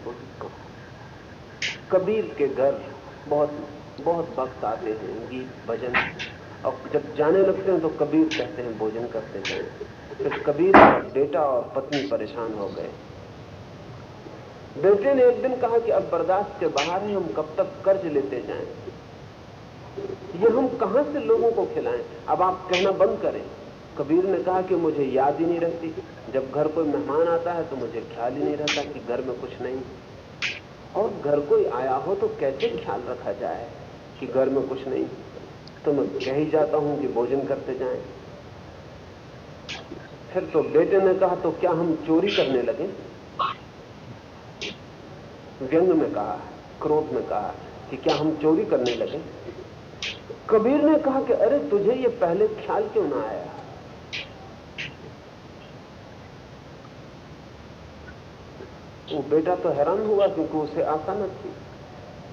बहुत कम। कबीर के घर बहुत बहुत वक्त आते हैं, गीत भजन, और जब जाने लगते हैं तो कबीर कहते हैं भोजन करते जाएं। फिर कबीर का बेटा और पत्नी परेशान हो गए। बेटे ने एक दिन कहा कि अब बर्दाश्त के बाहर है, हम कब तक कर्ज लेते जाएं, ये हम कहां से लोगों को खिलाएं, अब आप कहना बंद करें। कबीर ने कहा कि मुझे याद ही नहीं रहती, जब घर कोई मेहमान आता है तो मुझे ख्याल ही नहीं रहता कि घर में कुछ नहीं, और घर कोई आया हो तो कैसे ख्याल रखा जाए कि घर में कुछ नहीं, तो मैं कह ही जाता हूं कि भोजन करते जाएं। फिर तो बेटे ने कहा तो क्या हम चोरी करने लगे, व्यंग में कहा, क्रोध में कहा कि क्या हम चोरी करने लगे। कबीर ने कहा कि अरे तुझे ये पहले ख्याल क्यों ना आया। वो बेटा तो हैरान हुआ क्योंकि उसे आशा न थी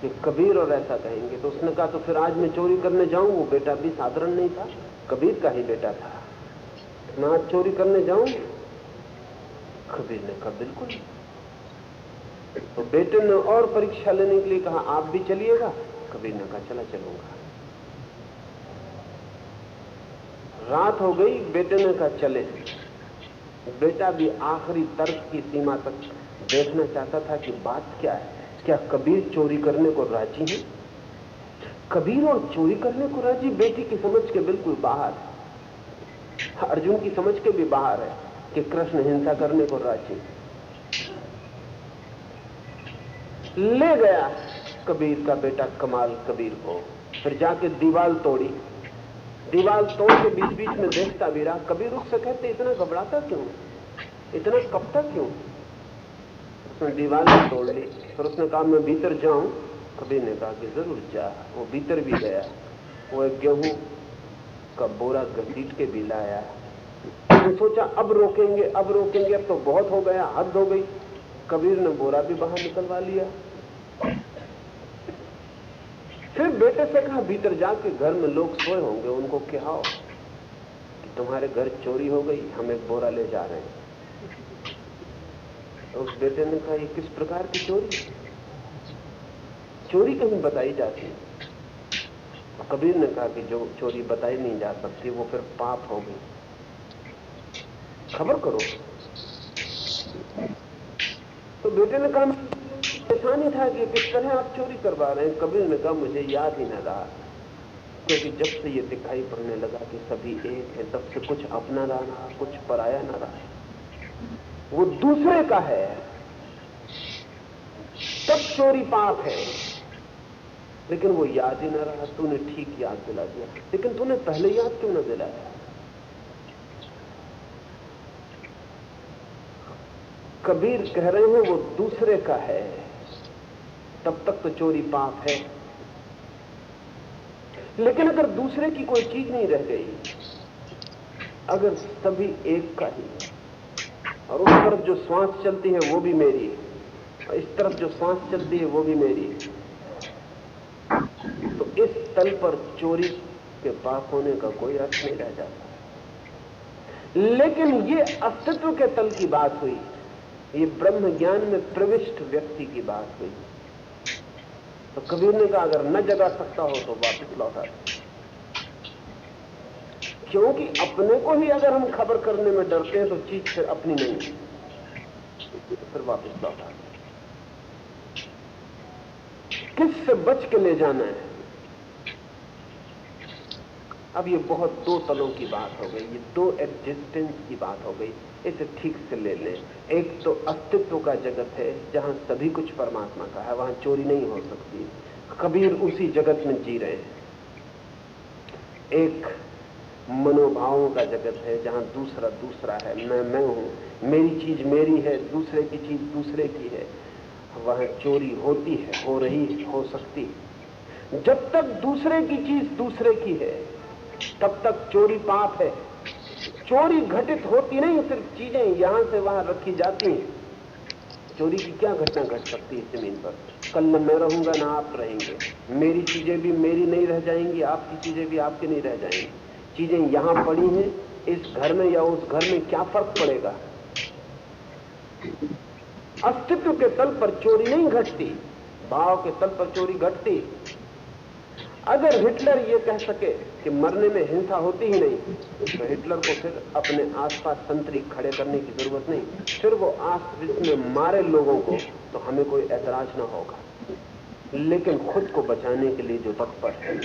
कि कबीर और ऐसा कहेंगे, तो उसने कहा तो फिर आज मैं चोरी करने जाऊं। वो बेटा भी साधारण नहीं था, कबीर का ही बेटा था, मैं आज चोरी करने जाऊं। कबीर ने कहा बिल्कुल। तो बेटे ने और परीक्षा लेने के लिए कहा आप भी चलिएगा। कबीर ने कहा चला चलूंगा। रात हो गई, बेटे ने कहा चले। बेटा भी आखिरी तर्क की सीमा तक देखना चाहता था कि बात क्या है, क्या कबीर चोरी करने को राजी है। कबीर और चोरी करने को राजी बेटी की समझ के बिल्कुल बाहर है। अर्जुन की समझ के भी बाहर है कि कृष्ण हिंसा करने को राजी। ले गया कबीर का बेटा कमाल कबीर को, फिर जाके दीवार तोड़ी। दीवार तोड़ के बीच बीच में देखता भी रहा। कबीर उससे कहते इतना घबराता क्यों, इतना कपता क्यों। उसने दीवार भी तोड़ ली। फिर उसने कहा मैं भीतर जाऊं। कबीर ने कहा कि जरूर जा। वो भीतर भी गया। वो एक गेहूं का बोरा घसीट के भी लाया। उसने सोचा अब रोकेंगे, अब रोकेंगे, अब तो बहुत हो गया, हद हो गई। कबीर ने बोरा भी बाहर निकलवा लिया। फिर बेटे से कहा भीतर जाके घर में लोग सोए होंगे, उनको कहओ कि तुम्हारे घर चोरी हो गई, हम एक बोरा ले जा रहे हैं। तो उस बेटे ने कहा ये किस प्रकार की चोरी, चोरी कहीं बताई जाती है। कबीर ने कहा कि जो चोरी बताई नहीं जा सकती वो फिर पाप हो गई, खबर करो। तो बेटे ने कहा परेशानी था कि किस तरह आप चोरी करवा रहे हैं। कबीर ने कहा मुझे याद ही न रहा, क्योंकि जब से ये दिखाई पड़ने लगा कि सभी एक है, तब से कुछ अपना ना रहा, कुछ पराया ना रहा, वो दूसरे का है, तब चोरी पाप है। लेकिन वो याद ही ना रहा। तूने ठीक याद दिला दिया, लेकिन तूने पहले याद क्यों ना दिलाया। कबीर कह रहे हैं वो दूसरे का है, तब तक तो चोरी पाप है। लेकिन अगर दूसरे की कोई चीज नहीं रह गई, अगर सभी एक का ही, और उस तरफ जो श्वास चलती है वो भी मेरी है, और इस तरफ जो श्वास चलती है वो भी मेरी है, तो इस तल पर चोरी के पाप होने का कोई अर्थ नहीं रह जाता। लेकिन ये अस्तित्व के तल की बात हुई, ये ब्रह्म ज्ञान में प्रविष्ट व्यक्ति की बात हुई। तो कबीर ने कहा अगर न जगा सकता हो तो वापस लौटा दे, क्योंकि अपने को ही अगर हम खबर करने में डरते हैं तो चीज फिर अपनी नहीं है, तो फिर वापस लौटा दे। किससे बच के ले जाना है। अब ये बहुत दो तलों की बात हो गई, ये दो एग्जिस्टेंस की बात हो गई, इसे ठीक से ले लें। एक तो अस्तित्व का जगत है जहां सभी कुछ परमात्मा का है, वहां चोरी नहीं हो सकती। कबीर उसी जगत में जी रहे हैं। एक मनोभावों का जगत है जहां दूसरा दूसरा है, मैं हूं, मेरी चीज मेरी है, दूसरे की चीज दूसरे की है। वहां चोरी होती है, हो रही है, हो सकती है। जब तक दूसरे की चीज दूसरे की है तब तक चोरी पाप है। चोरी घटित होती नहीं, सिर्फ चीजें यहां से वहां रखी जाती हैं। चोरी की क्या घटना घट सकती है जमीन पर। कल न मैं रहूंगा ना आप रहेंगे, मेरी चीजें भी मेरी नहीं रह जाएंगी, आपकी चीजें भी आपकी नहीं रह जाएंगी। चीजें यहां पड़ी हैं, इस घर में या उस घर में क्या फर्क पड़ेगा। अस्तित्व के तल पर चोरी नहीं घटती, भाव के तल पर चोरी घटती। अगर हिटलर ये कह सके कि मरने में हिंसा होती ही नहीं, तो हिटलर को फिर अपने आसपास संतरी खड़े करने की जरूरत नहीं। फिर वो आसपास में मारे लोगों को तो हमें कोई ऐतराज ना होगा। लेकिन खुद को बचाने के लिए जो तत्पर है,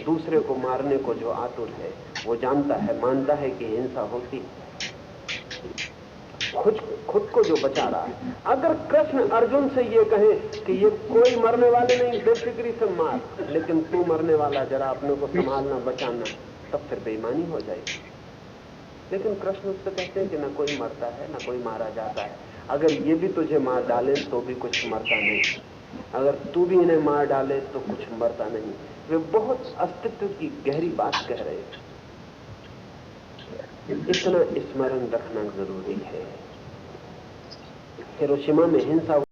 दूसरे को मारने को जो आतुर है, वो जानता है, मानता है कि हिंसा होती, खुद को जो बचा रहा है। अगर कृष्ण अर्जुन से ये कहे कि ये कोई मरने वाले नहीं, बेफिक्री से मार, लेकिन तू मरने वाला, जरा अपने को संभालना, बचाना, तब फिर बेईमानी हो जाएगी। लेकिन कृष्ण उससे कहते हैं कि ना कोई मरता है ना कोई मारा जाता है। अगर ये भी तुझे मार डाले तो भी कुछ मरता नहीं, अगर तू भी इन्हें मार डाले तो कुछ मरता नहीं। वे बहुत अस्तित्व की गहरी बात कह रहे हैं। इतना स्मरण रखना जरूरी है। हिरोशिमा में हिंसा